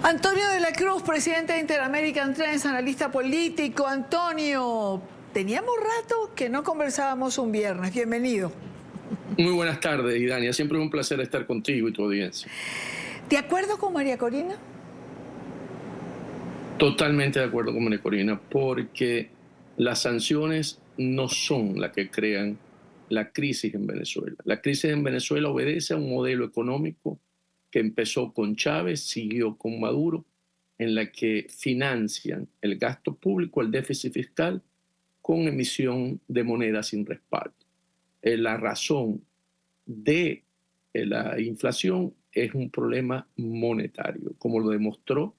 Antonio de la Cruz, presidente de Interamerican Trends, analista político. Antonio, teníamos rato que no conversábamos un viernes. Bienvenido. Muy buenas tardes, Idania. Siempre es un placer estar contigo y tu audiencia. ¿De acuerdo con María Corina? Totalmente de acuerdo con María Corina, porque las sanciones no son las que crean la crisis en Venezuela. La crisis en Venezuela obedece a un modelo económico que empezó con Chávez, siguió con Maduro, en la que financian el gasto público, el déficit fiscal, con emisión de moneda sin respaldo. La razón de la inflación es un problema monetario, como lo demostró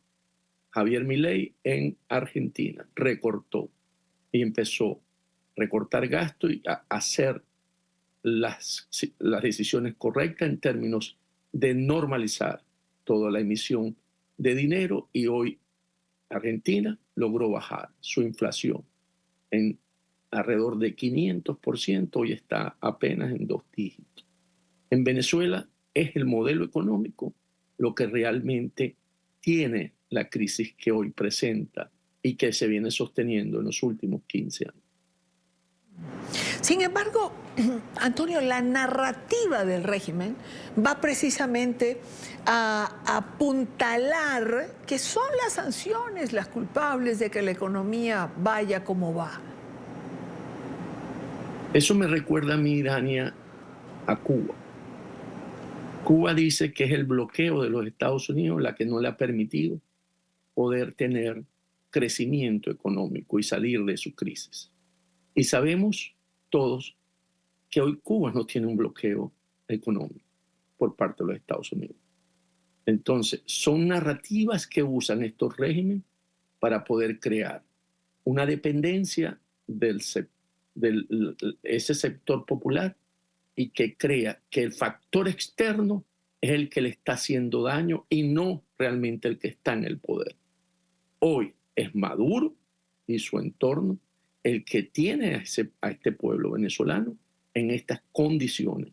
Javier Milei en Argentina. Recortó y empezó a recortar gasto y a hacer las decisiones correctas en términos de normalizar toda la emisión de dinero, y hoy Argentina logró bajar su inflación en alrededor de 500%, hoy está apenas en 2 dígitos. En Venezuela es el modelo económico lo que realmente tiene la crisis que hoy presenta y que se viene sosteniendo en los últimos 15 años. Sin embargo, Antonio, la narrativa del régimen va precisamente a apuntalar que son las sanciones las culpables de que la economía vaya como va. Eso me recuerda a mí, Dania, a Cuba. Cuba dice que es el bloqueo de los Estados Unidos la que no le ha permitido poder tener crecimiento económico y salir de su crisis. Y sabemos todos que hoy Cuba no tiene un bloqueo económico por parte de los Estados Unidos. Entonces, son narrativas que usan estos regímenes para poder crear una dependencia de ese sector popular, y que crea que el factor externo es el que le está haciendo daño y no realmente el que está en el poder. Hoy es Maduro y su entorno el que tiene a este pueblo venezolano en estas condiciones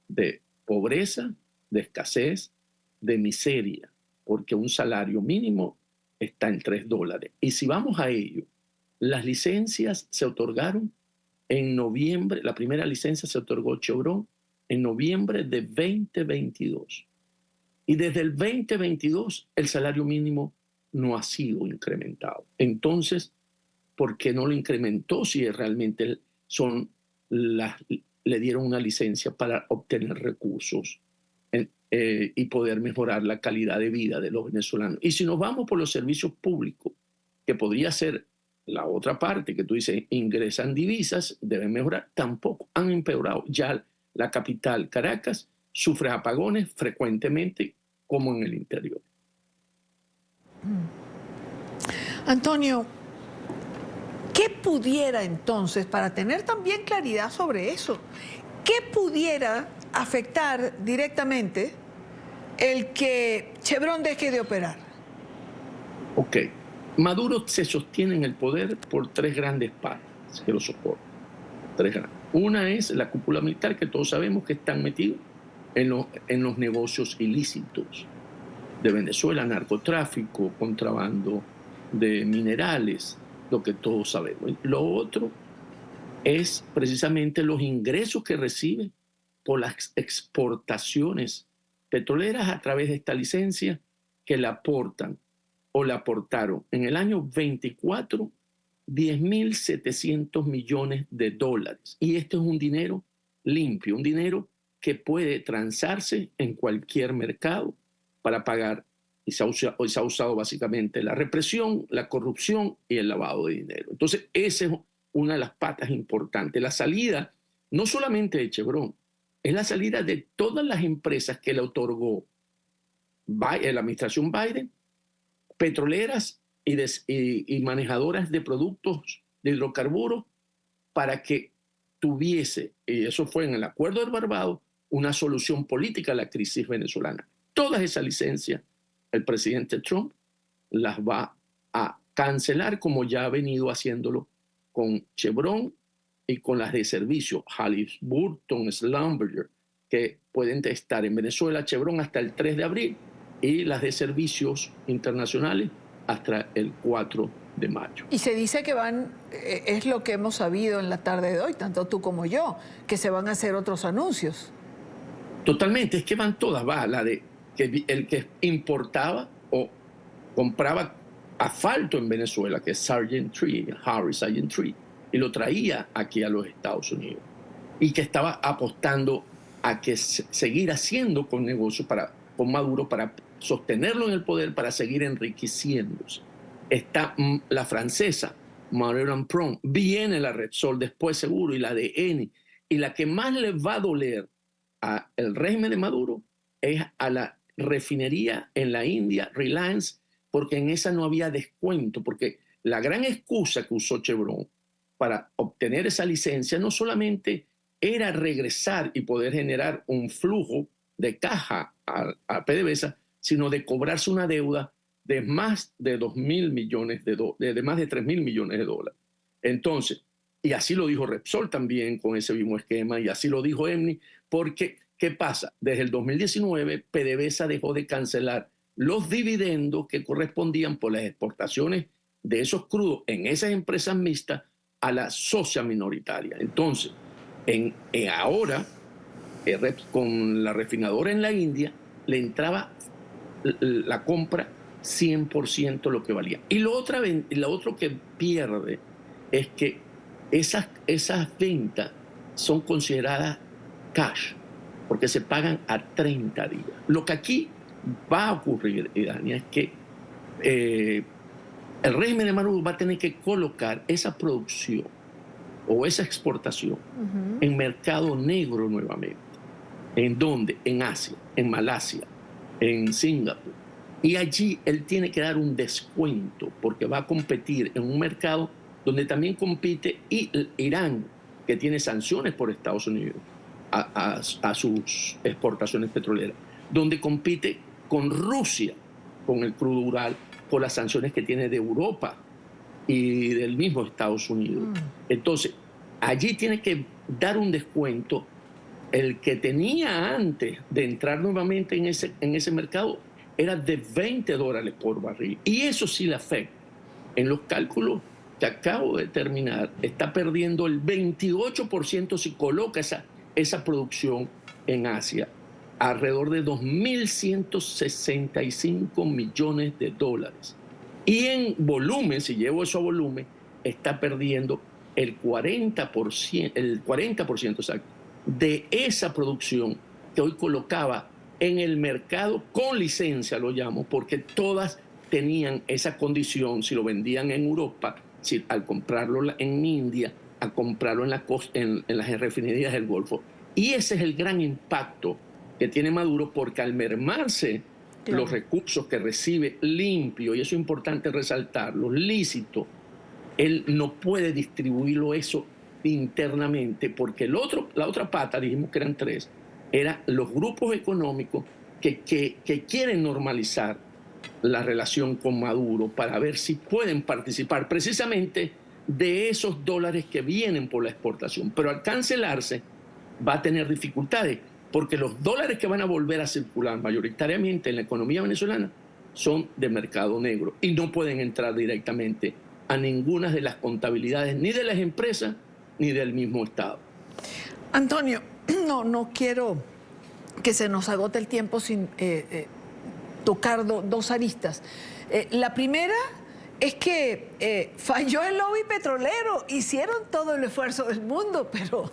de pobreza, de escasez, de miseria, porque un salario mínimo está en $3. Y si vamos a ello, las licencias se otorgaron en noviembre. La primera licencia se otorgó Chevron en noviembre de 2022. Y desde el 2022 el salario mínimo no ha sido incrementado. Entonces, ¿por qué no lo incrementó si realmente le dieron una licencia para obtener recursos y poder mejorar la calidad de vida de los venezolanos? Y si nos vamos por los servicios públicos, que podría ser la otra parte que tú dices, ingresan divisas, deben mejorar, tampoco han empeorado. Ya la capital, Caracas, sufre apagones frecuentemente como en el interior. Antonio, ¿qué pudiera entonces, para tener también claridad sobre eso, qué pudiera afectar directamente el que Chevron deje de operar? Ok. Maduro se sostiene en el poder por 3 grandes patas que lo soportan. 3 grandes. Una es la cúpula militar, que todos sabemos que están metidos en los negocios ilícitos de Venezuela, narcotráfico, contrabando de minerales, lo que todos sabemos. Lo otro es precisamente los ingresos que recibe por las exportaciones petroleras a través de esta licencia, que le aportan o le aportaron en el año 24 $10.700 millones. Y este es un dinero limpio, un dinero que puede transarse en cualquier mercado para pagar, y se ha usado básicamente la represión, la corrupción y el lavado de dinero. Entonces, esa es una de las patas importantes. La salida no solamente de Chevron, es la salida de todas las empresas que le otorgó la administración Biden, petroleras y manejadoras de productos de hidrocarburos, para que tuviese, y eso fue en el Acuerdo de Barbados, una solución política a la crisis venezolana. Todas esas licencias el presidente Trump las va a cancelar, como ya ha venido haciéndolo con Chevron y con las de servicio, Halliburton, Schlumberger, que pueden estar en Venezuela, Chevron, hasta el 3 de abril, y las de servicios internacionales hasta el 4 de mayo. Y se dice que es lo que hemos sabido en la tarde de hoy, tanto tú como yo, que se van a hacer otros anuncios. Totalmente, es que van todas, va la de que el que importaba o compraba asfalto en Venezuela, que es Sargent Tree, Harry Sargent Tree, y lo traía aquí a los Estados Unidos. Y que estaba apostando a que seguir haciendo con negocio con Maduro para sostenerlo en el poder, para seguir enriqueciéndose. Está la francesa, Manuel Lampron, viene la Repsol después seguro, y la de Eni. Y la que más le va a doler al régimen de Maduro es a la refinería en la India, Reliance, porque en esa no había descuento, porque la gran excusa que usó Chevron para obtener esa licencia no solamente era regresar y poder generar un flujo de caja a PDVSA, sino de cobrarse una deuda de más de 2.000 millones de más de 3.000 millones de dólares. Entonces, y así lo dijo Repsol también con ese mismo esquema, y así lo dijo Eni, porque, ¿qué pasa? Desde el 2019, PDVSA dejó de cancelar los dividendos que correspondían por las exportaciones de esos crudos en esas empresas mixtas a la socia minoritaria. Entonces, ahora, con la refinadora en la India, le entraba la compra 100% lo que valía. Y lo otro que pierde es que esas ventas son consideradas cash, porque se pagan a 30 días. Lo que aquí va a ocurrir, Idania, es que el régimen de Maduro va a tener que colocar esa producción o esa exportación en mercado negro nuevamente. ¿En dónde? En Asia, en Malasia, en Singapur. Y allí él tiene que dar un descuento porque va a competir en un mercado donde también compite Irán, que tiene sanciones por Estados Unidos a sus exportaciones petroleras, donde compite con Rusia, con el crudo Ural, por las sanciones que tiene de Europa y del mismo Estados Unidos. Entonces, allí tiene que dar un descuento. El que tenía antes de entrar nuevamente en ese mercado era de $20 por barril. Y eso sí le afecta. En los cálculos que acabo de terminar, está perdiendo el 28% si coloca esa producción en Asia, alrededor de 2.165 millones de dólares. Y en volumen, si llevo eso a volumen, está perdiendo el 40% exacto de esa producción que hoy colocaba en el mercado con licencia, lo llamo, porque todas tenían esa condición, si lo vendían en Europa, al comprarlo en India, a comprarlo en las refinerías del Golfo. Y ese es el gran impacto que tiene Maduro, porque al mermarse los recursos que recibe limpio, y eso es importante resaltarlo, lícito, él no puede distribuirlo eso internamente, porque la otra pata, dijimos que eran 3, eran los grupos económicos que quieren normalizar la relación con Maduro para ver si pueden participar precisamente de esos dólares que vienen por la exportación. Pero al cancelarse va a tener dificultades, porque los dólares que van a volver a circular mayoritariamente en la economía venezolana son de mercado negro y no pueden entrar directamente a ninguna de las contabilidades ni de las empresas ni del mismo Estado. Antonio, no quiero que se nos agote el tiempo sin tocar dos aristas. La primera es que falló el lobby petrolero, hicieron todo el esfuerzo del mundo, pero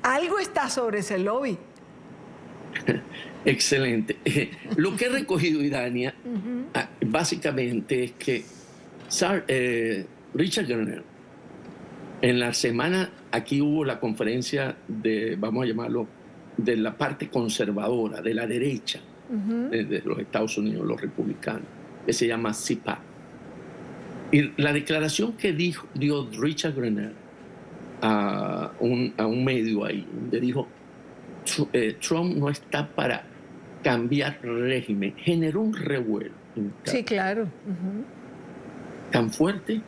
algo está sobre ese lobby. Excelente. Lo que he recogido, Idania, básicamente es que Richard Grenell, en la semana, aquí hubo la conferencia vamos a llamarlo, de la parte conservadora, de la derecha de los Estados Unidos, los republicanos, que se llama CPAC. Y la declaración que dio Richard Grenell a un medio ahí, donde dijo, Trump no está para cambiar régimen, generó un revuelo. Sí, claro. Tan fuerte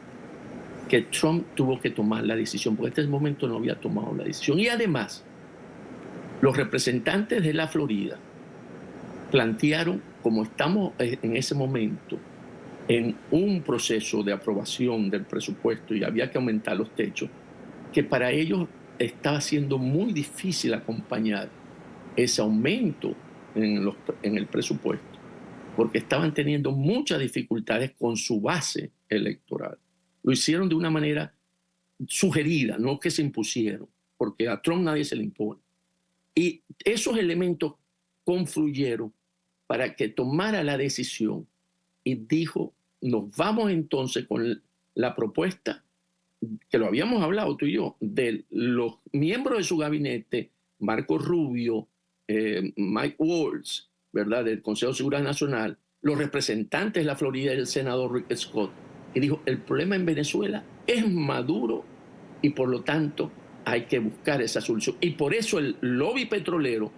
que Trump tuvo que tomar la decisión, porque hasta ese momento no había tomado la decisión. Y además, los representantes de la Florida plantearon como estamos en ese momento en un proceso de aprobación del presupuesto y había que aumentar los techos, que para ellos estaba siendo muy difícil acompañar ese aumento en el presupuesto, porque estaban teniendo muchas dificultades con su base electoral. Lo hicieron de una manera sugerida, no que se impusieron, porque a Trump nadie se le impone. Y esos elementos confluyeron para que tomara la decisión y dijo, nos vamos entonces con la propuesta que lo habíamos hablado tú y yo, de los miembros de su gabinete, Marco Rubio, Mike Waltz, ¿verdad?, del Consejo de Seguridad Nacional, los representantes de la Florida y el senador Rick Scott, que dijo, el problema en Venezuela es Maduro y por lo tanto hay que buscar esa solución. Y por eso el lobby petrolero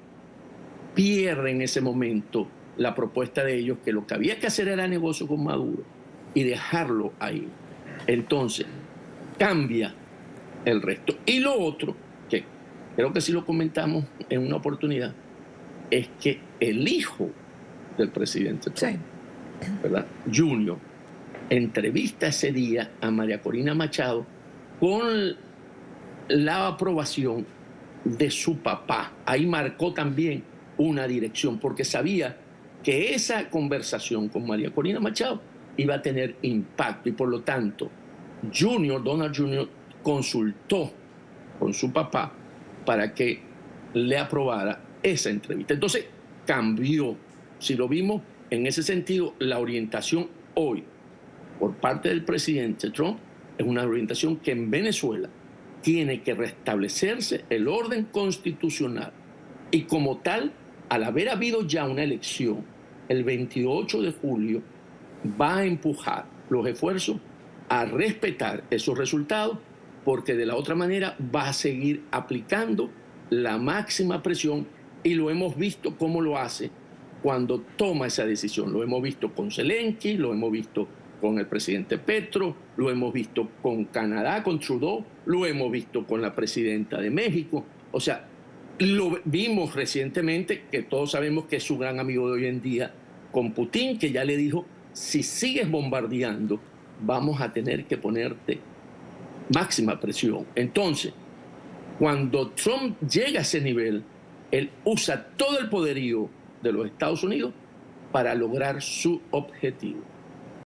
pierde en ese momento la propuesta de ellos, que lo que había que hacer era negocio con Maduro y dejarlo ahí. Entonces, cambia el resto. Y lo otro, que creo que sí lo comentamos en una oportunidad, es que el hijo del presidente Trump, sí, ¿verdad?, Junior, entrevista ese día a María Corina Machado con la aprobación de su papá. Ahí marcó también una dirección, porque sabía que esa conversación con María Corina Machado iba a tener impacto y por lo tanto Donald Jr. consultó con su papá para que le aprobara esa entrevista. Entonces cambió, si lo vimos en ese sentido, la orientación hoy por parte del presidente Trump es una orientación que en Venezuela tiene que restablecerse el orden constitucional y como tal, al haber habido ya una elección el 28 de julio, va a empujar los esfuerzos a respetar esos resultados, porque de la otra manera va a seguir aplicando la máxima presión y lo hemos visto cómo lo hace cuando toma esa decisión. Lo hemos visto con Zelensky, lo hemos visto con el presidente Petro, lo hemos visto con Canadá, con Trudeau, lo hemos visto con la presidenta de México. O sea, lo vimos recientemente, que todos sabemos que es su gran amigo de hoy en día, con Putin, que ya le dijo, si sigues bombardeando, vamos a tener que ponerte máxima presión. Entonces, cuando Trump llega a ese nivel, él usa todo el poderío de los Estados Unidos para lograr su objetivo.